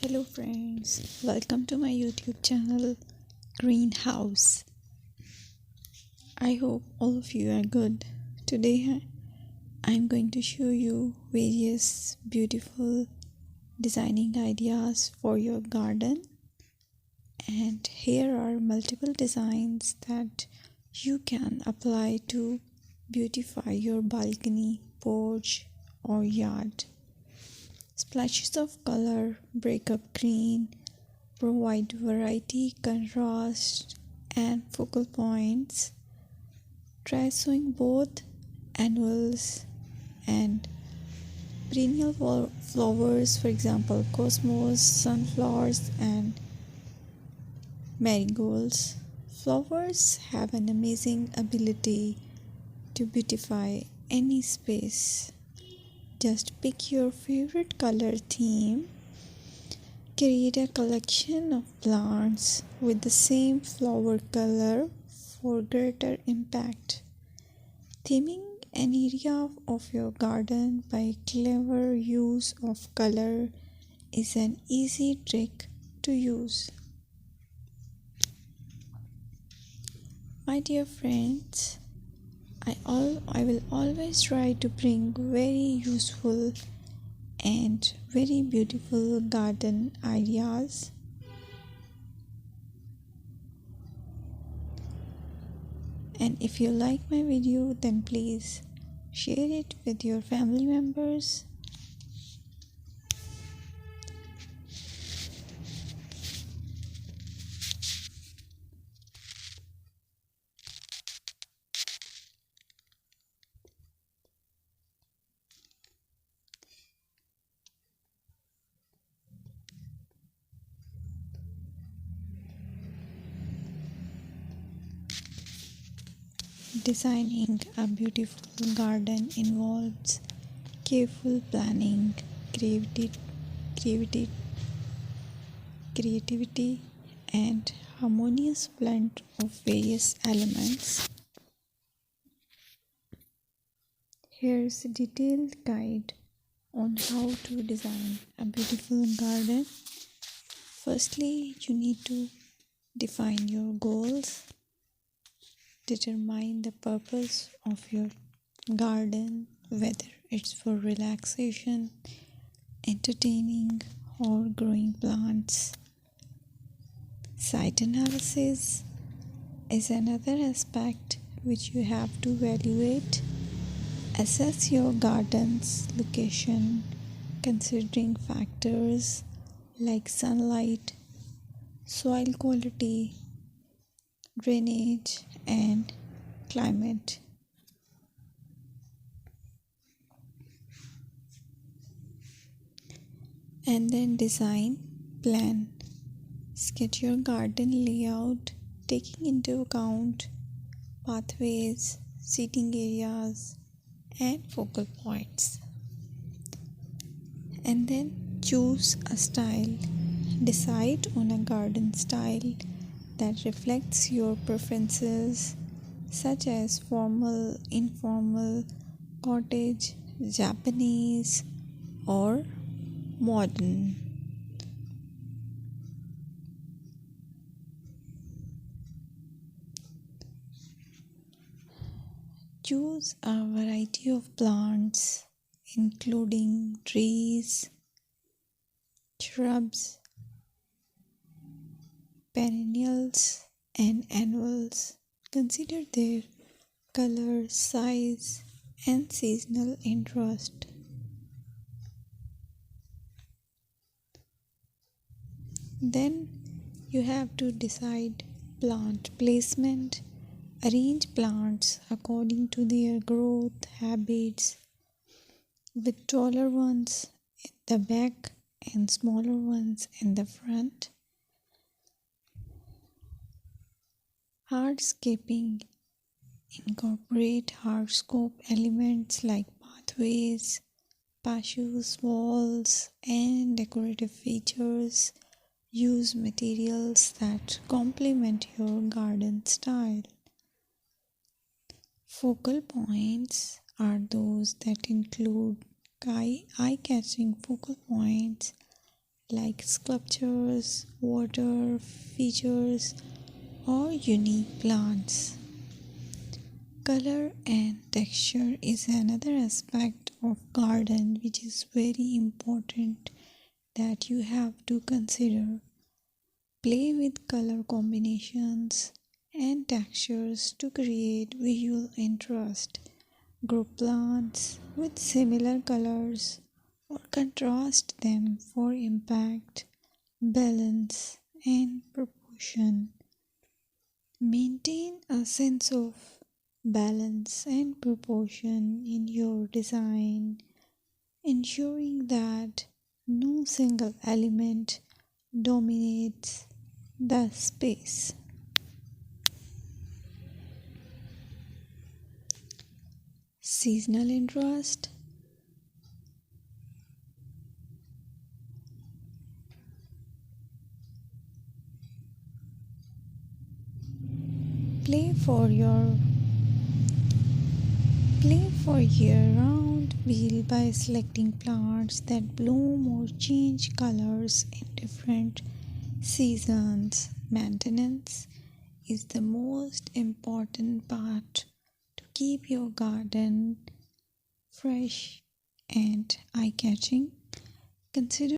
Hello friends, welcome to my YouTube channel Greenhouse. I hope all of you are good. Today I'm going to show you various beautiful designing ideas for your garden, and here are multiple designs that you can apply to beautify your balcony, porch or yard. Splashes of color break up green, provide variety, contrast, and focal points. Try sowing both annuals and perennial flowers, for example, cosmos, sunflowers, and marigolds. Flowers have an amazing ability to beautify any space. Just pick your favorite color theme. Create a collection of plants with the same flower color for greater impact. Theming an area of your garden by clever use of color is an easy trick to use. My dear friends, I will always try to bring very useful and very beautiful garden ideas. And if you like my video, then please share it with your family members. Designing a beautiful garden involves careful planning, creativity, creativity, and harmonious blend of various elements. Here's a detailed guide on how to design a beautiful garden. Firstly, you need to define your goals. Determine the purpose of your garden, whether it's for relaxation, entertaining, or growing plants. Site analysis is another aspect which you have to evaluate. Assess your garden's location, considering factors like sunlight, soil quality, drainage, and climate. And then design plan. Sketch your garden layout, taking into account pathways, seating areas, and focal points. And then choose a style. Decide on a garden style that reflects your preferences, such as formal, informal, cottage, Japanese, or modern. Choose a variety of plants, including trees, shrubs, perennials, and annuals. Consider their color, size, and seasonal interest. Then you have to decide plant placement. Arrange plants according to their growth habits, with taller ones in the back and smaller ones in the front. Hardscaping. Incorporate hardscape elements like pathways, patios, walls, and decorative features. Use materials that complement your garden style. Focal points are those that include eye-catching focal points like sculptures, water features, or unique plants. Color and texture is another aspect of garden which is very important that you have to consider. Play with color combinations and textures to create visual interest. Group plants with similar colors or contrast them for impact, balance, and proportion. Maintain a sense of balance and proportion in your design, ensuring that no single element dominates the space. Seasonal interest. Play for your Play for year-round wheel by selecting plants that bloom or change colors in different seasons. Maintenance is the most important part to keep your garden fresh and eye-catching. Consider